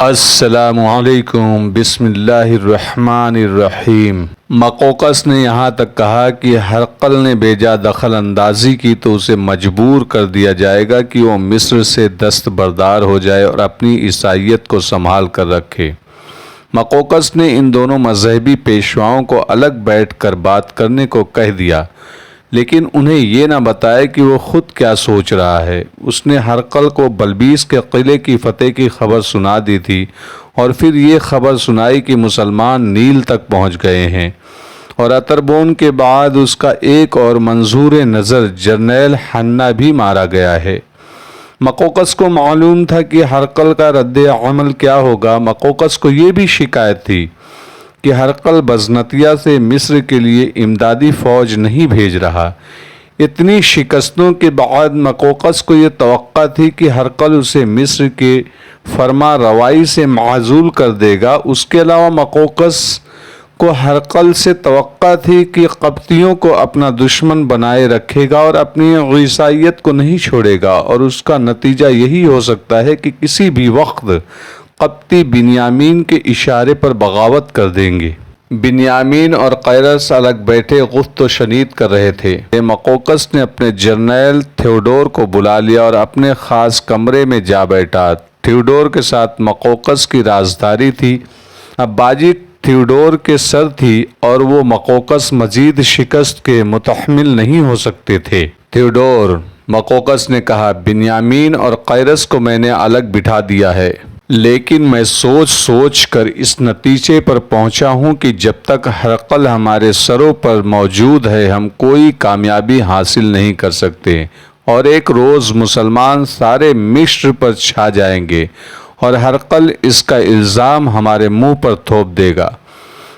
السلام علیکم، بسم اللہ الرحمن الرحیم۔ مقوقس نے یہاں تک کہا کہ ہرقل نے بیجا دخل اندازی کی تو اسے مجبور کر دیا جائے گا کہ وہ مصر سے دستبردار ہو جائے اور اپنی عیسائیت کو سنبھال کر رکھے۔ مقوقس نے ان دونوں مذہبی پیشواؤں کو الگ بیٹھ کر بات کرنے کو کہہ دیا، لیکن انہیں یہ نہ بتایا کہ وہ خود کیا سوچ رہا ہے۔ اس نے ہرقل کو بلبیس کے قلعے کی فتح کی خبر سنا دی تھی اور پھر یہ خبر سنائی کہ مسلمان نیل تک پہنچ گئے ہیں، اور اتربون کے بعد اس کا ایک اور منظور نظر جرنیل حنا بھی مارا گیا ہے۔ مقوقس کو معلوم تھا کہ ہرقل کا رد عمل کیا ہوگا۔ مقوقس کو یہ بھی شکایت تھی کہ ہرقل بزنطیہ سے مصر کے لیے امدادی فوج نہیں بھیج رہا۔ اتنی شکستوں کے بعد مقوقس کو یہ توقع تھی کہ ہرقل اسے مصر کے فرما روائی سے معزول کر دے گا۔ اس کے علاوہ مقوقس کو ہرقل سے توقع تھی کہ قبطیوں کو اپنا دشمن بنائے رکھے گا اور اپنی عیسائیت کو نہیں چھوڑے گا، اور اس کا نتیجہ یہی ہو سکتا ہے کہ کسی بھی وقت قبطی بنیامین کے اشارے پر بغاوت کر دیں گے۔ بنیامین اور قیرس الگ بیٹھے گفت و شنید کر رہے تھے۔ مقوقس نے اپنے جرنیل تھیوڈور کو بلا لیا اور اپنے خاص کمرے میں جا بیٹھا۔ تھیوڈور کے ساتھ مقوقس کی رازداری تھی۔ اب بازی تھیوڈور کے سر تھی اور وہ مقوقس مزید شکست کے متحمل نہیں ہو سکتے تھے۔ تھیوڈور، مقوقس نے کہا، بنیامین اور قیرس کو میں نے الگ بٹھا دیا ہے، لیکن میں سوچ سوچ کر اس نتیجے پر پہنچا ہوں کہ جب تک ہرقل ہمارے سروں پر موجود ہے ہم کوئی کامیابی حاصل نہیں کر سکتے، اور ایک روز مسلمان سارے مصر پر چھا جائیں گے اور ہرقل اس کا الزام ہمارے منہ پر تھوپ دے گا۔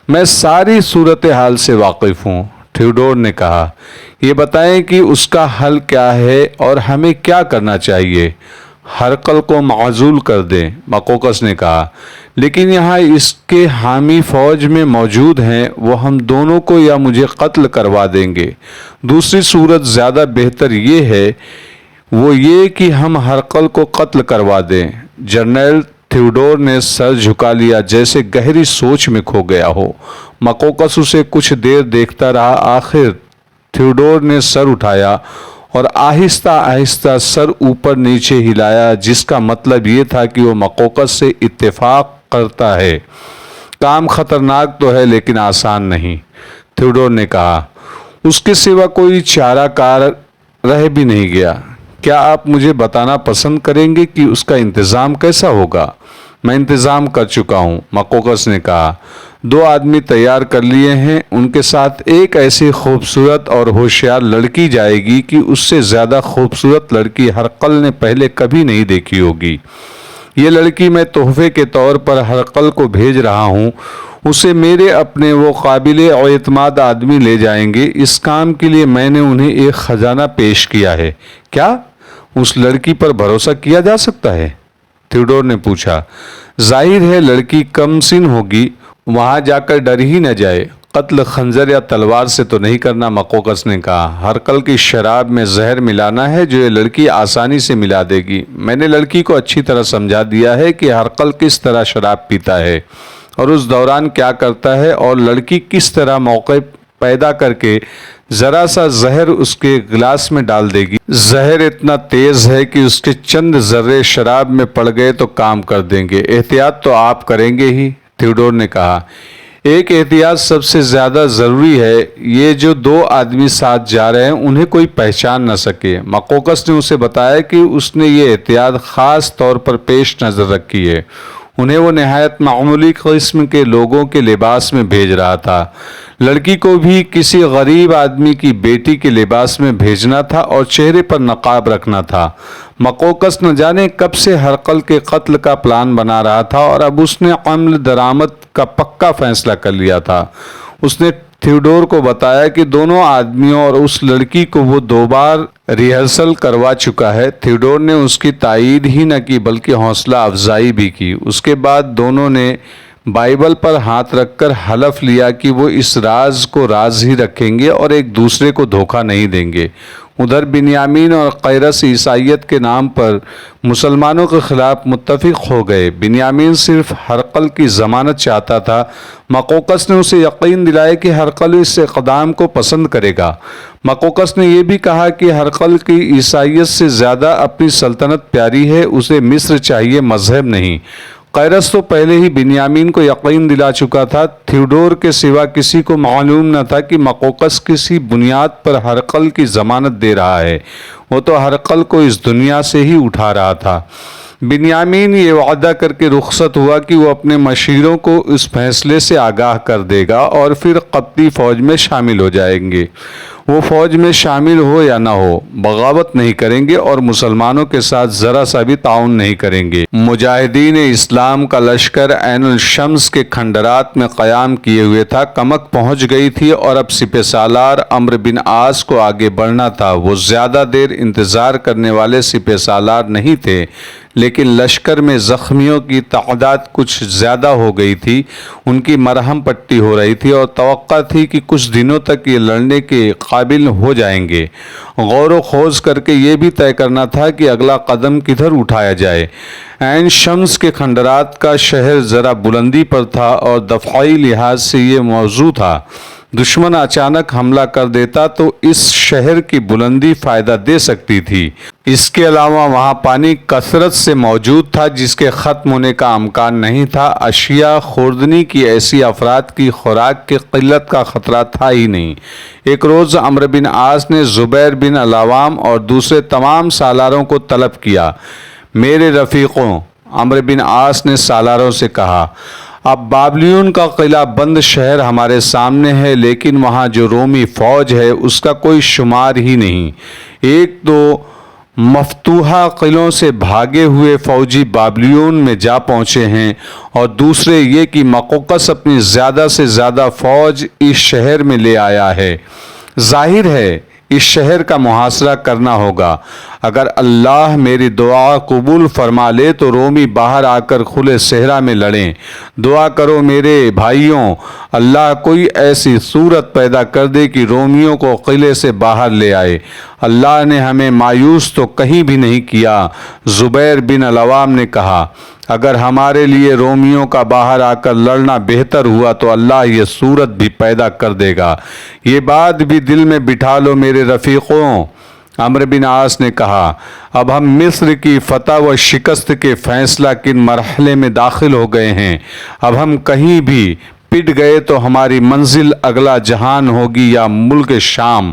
میں ساری صورتحال سے واقف ہوں، تھیوڈور نے کہا۔ یہ بتائیں کہ اس کا حل کیا ہے اور ہمیں کیا کرنا چاہیے۔ ہرقل کو معزول کر دیں، مقوقس نے کہا، لیکن یہاں اس کے حامی فوج میں موجود ہیں، وہ ہم دونوں کو یا مجھے قتل کروا دیں گے۔ دوسری صورت زیادہ بہتر یہ ہے، وہ یہ کہ ہم ہرقل کو قتل کروا دیں۔ جرنیل تھیوڈور نے سر جھکا لیا جیسے گہری سوچ میں کھو گیا ہو۔ مقوقس اسے کچھ دیر دیکھتا رہا۔ آخر تھیوڈور نے سر اٹھایا اور آہستہ آہستہ سر اوپر نیچے ہلایا، جس کا مطلب یہ تھا کہ وہ مقوقس سے اتفاق کرتا ہے۔ کام خطرناک تو ہے لیکن آسان نہیں، تھیوڈور نے کہا۔ اس کے سوا کوئی چارہ کار رہ بھی نہیں گیا۔ کیا آپ مجھے بتانا پسند کریں گے کہ اس کا انتظام کیسا ہوگا؟ میں انتظام کر چکا ہوں، مقوقس نے کہا۔ 2 آدمی تیار کر لیے ہیں، ان کے ساتھ ایک ایسی خوبصورت اور ہوشیار لڑکی جائے گی کہ اس سے زیادہ خوبصورت لڑکی ہرقل نے پہلے کبھی نہیں دیکھی ہوگی۔ یہ لڑکی میں تحفے کے طور پر ہرقل کو بھیج رہا ہوں، اسے میرے اپنے وہ قابل اعتماد آدمی لے جائیں گے۔ اس کام کے لیے میں نے انہیں ایک خزانہ پیش کیا ہے۔ کیا اس لڑکی پر بھروسہ کیا جا سکتا ہے؟ تھیوڈور نے پوچھا۔ ظاہر ہے لڑکی کم سن ہوگی، وہاں جا کر ڈر ہی نہ جائے۔ قتل خنجر یا تلوار سے تو نہیں کرنا، مقوقس نے کہا۔ ہرقل کی شراب میں زہر ملانا ہے جو یہ لڑکی آسانی سے ملا دے گی۔ میں نے لڑکی کو اچھی طرح سمجھا دیا ہے کہ ہرقل کس طرح شراب پیتا ہے اور اس دوران کیا کرتا ہے، اور لڑکی کس طرح موقع پیدا کر کے ذرا سا زہر اس کے گلاس میں ڈال دے گی۔ زہر اتنا تیز ہے کہ اس کے چند ذرے شراب میں پڑ گئے تو کام کر دیں گے۔ احتیاط تو آپ کریں گے ہی، تھیوڈور نے کہا۔ ایک احتیاط سب سے زیادہ ضروری ہے، یہ جو 2 آدمی ساتھ جا رہے ہیں انہیں کوئی پہچان نہ سکے۔ مقوقس نے اسے بتایا کہ اس نے یہ احتیاط خاص طور پر پیش نظر رکھی ہے۔ انہیں وہ نہایت معمولی قسم کے لوگوں کے لباس میں بھیج رہا تھا۔ لڑکی کو بھی کسی غریب آدمی کی بیٹی کے لباس میں بھیجنا تھا اور چہرے پر نقاب رکھنا تھا۔ مقوقس نہ جانے کب سے ہرقل کے قتل کا پلان بنا رہا تھا اور اب اس نے عمل درآمد کا پکا فیصلہ کر لیا تھا۔ اس نے تھیوڈور کو بتایا کہ دونوں آدمیوں اور اس لڑکی کو وہ 2 بار ریہرسل کروا چکا ہے۔ تھیوڈور نے اس کی تائید ہی نہ کی بلکہ حوصلہ افزائی بھی کی۔ اس کے بعد دونوں نے بائبل پر ہاتھ رکھ کر حلف لیا کہ وہ اس راز کو راز ہی رکھیں گے اور ایک دوسرے کو دھوکہ نہیں دیں گے۔ ادھر بنیامین اور قیرس عیسائیت کے نام پر مسلمانوں کے خلاف متفق ہو گئے۔ بنیامین صرف ہرقل کی ضمانت چاہتا تھا۔ مقوقس نے اسے یقین دلایا کہ ہرقل اس اقدام کو پسند کرے گا۔ مقوقس نے یہ بھی کہا کہ ہرقل کی عیسائیت سے زیادہ اپنی سلطنت پیاری ہے، اسے مصر چاہیے، مذہب نہیں۔ قیرس تو پہلے ہی بنیامین کو یقین دلا چکا تھا۔ تھیوڈور کے سوا کسی کو معلوم نہ تھا کہ مقوقس کسی بنیاد پر ہرقل کی ضمانت دے رہا ہے، وہ تو ہرقل کو اس دنیا سے ہی اٹھا رہا تھا۔ بنیامین یہ وعدہ کر کے رخصت ہوا کہ وہ اپنے مشیروں کو اس فیصلے سے آگاہ کر دے گا اور پھر قبطی فوج میں شامل ہو جائیں گے۔ وہ فوج میں شامل ہو یا نہ ہو، بغاوت نہیں کریں گے اور مسلمانوں کے ساتھ ذرا سا بھی تعاون نہیں کریں گے۔ مجاہدین اسلام کا لشکر عین الشمس کے کھنڈرات میں قیام کیے ہوئے تھا۔ کمک پہنچ گئی تھی اور اب سپہ سالار عمرو بن عاص کو آگے بڑھنا تھا۔ وہ زیادہ دیر انتظار کرنے والے سپہ سالار نہیں تھے، لیکن لشکر میں زخمیوں کی تعداد کچھ زیادہ ہو گئی تھی، ان کی مرہم پٹی ہو رہی تھی اور توقع تھی کہ کچھ دنوں تک یہ لڑنے کے قابل ہو جائیں گے۔ غور و خوض کر کے یہ بھی طے کرنا تھا کہ اگلا قدم کدھر اٹھایا جائے۔ عین شمس کے کھنڈرات کا شہر ذرا بلندی پر تھا اور دفاعی لحاظ سے یہ موضوع تھا، دشمن اچانک حملہ کر دیتا تو اس شہر کی بلندی فائدہ دے سکتی تھی۔ اس کے علاوہ وہاں پانی کثرت سے موجود تھا جس کے ختم ہونے کا امکان نہیں تھا۔ اشیاء خوردنی کی ایسی افراد کی خوراک کی قلت کا خطرہ تھا ہی نہیں۔ ایک روز عمرو بن عاص نے زبیر بن العوام اور دوسرے تمام سالاروں کو طلب کیا۔ میرے رفیقوں، عمرو بن عاص نے سالاروں سے کہا، اب بابلیون کا قلعہ بند شہر ہمارے سامنے ہے، لیکن وہاں جو رومی فوج ہے اس کا کوئی شمار ہی نہیں۔ ایک تو مفتوحہ قلعوں سے بھاگے ہوئے فوجی بابلیون میں جا پہنچے ہیں، اور دوسرے یہ کہ مقوقس اپنی زیادہ سے زیادہ فوج اس شہر میں لے آیا ہے۔ ظاہر ہے اس شہر کا محاصرہ کرنا ہوگا۔ اگر اللہ میری دعا قبول فرما لے تو رومی باہر آ کر کھلے صحرا میں لڑیں۔ دعا کرو میرے بھائیوں، اللہ کوئی ایسی صورت پیدا کر دے کہ رومیوں کو قلعے سے باہر لے آئے۔ اللہ نے ہمیں مایوس تو کہیں بھی نہیں کیا۔ زبیر بن العوام نے کہا، اگر ہمارے لیے رومیوں کا باہر آ کر لڑنا بہتر ہوا تو اللہ یہ صورت بھی پیدا کر دے گا۔ یہ بات بھی دل میں بٹھا لو میرے رفیقوں۔ عمرو بن عاص نے کہا، اب ہم مصر کی فتح و شکست کے فیصلہ کن مرحلے میں داخل ہو گئے ہیں۔ اب ہم کہیں بھی پٹ گئے تو ہماری منزل اگلا جہان ہوگی یا ملک شام۔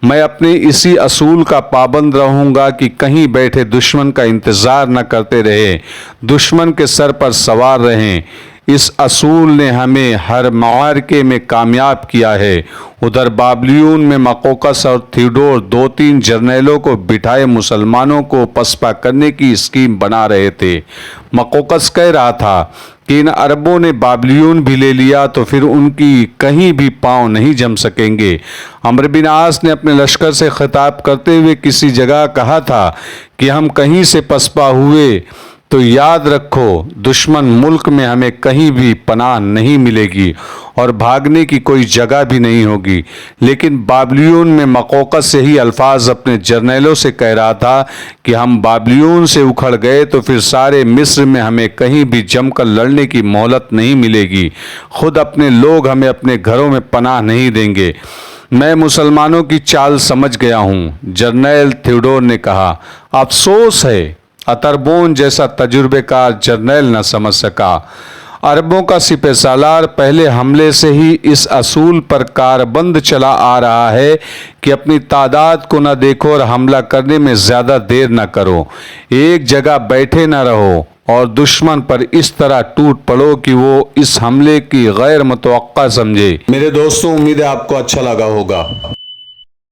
میں اپنے اسی اصول کا پابند رہوں گا کہ کہیں بیٹھے دشمن کا انتظار نہ کرتے رہے، دشمن کے سر پر سوار رہیں۔ اس اصول نے ہمیں ہر معرکے میں کامیاب کیا ہے۔ ادھر بابلیون میں مقوقس اور تھیوڈور دو تین جرنیلوں کو بٹھائے مسلمانوں کو پسپا کرنے کی اسکیم بنا رہے تھے۔ مقوقس کہہ رہا تھا کہ ان عربوں نے بابلیون بھی لے لیا تو پھر ان کی کہیں بھی پاؤں نہیں جم سکیں گے۔ عمرو بن عاص نے اپنے لشکر سے خطاب کرتے ہوئے کسی جگہ کہا تھا کہ ہم کہیں سے پسپا ہوئے تو یاد رکھو دشمن ملک میں ہمیں کہیں بھی پناہ نہیں ملے گی اور بھاگنے کی کوئی جگہ بھی نہیں ہوگی۔ لیکن بابلیون میں مقوقس سے ہی الفاظ اپنے جرنیلوں سے کہہ رہا تھا کہ ہم بابلیون سے اکھڑ گئے تو پھر سارے مصر میں ہمیں کہیں بھی جم کر لڑنے کی مہلت نہیں ملے گی، خود اپنے لوگ ہمیں اپنے گھروں میں پناہ نہیں دیں گے۔ میں مسلمانوں کی چال سمجھ گیا ہوں، جرنیل تھیوڈور نے کہا۔ افسوس ہے اتربون جیسا تجربے کار جرنیل نہ سمجھ سکا۔ عربوں کا سپہ سالار پہلے حملے سے ہی اس اصول پر کاربند چلا آ رہا ہے کہ اپنی تعداد کو نہ دیکھو اور حملہ کرنے میں زیادہ دیر نہ کرو، ایک جگہ بیٹھے نہ رہو اور دشمن پر اس طرح ٹوٹ پڑو کہ وہ اس حملے کی غیر متوقع سمجھے۔ میرے دوستوں، امید ہے آپ کو اچھا لگا ہوگا۔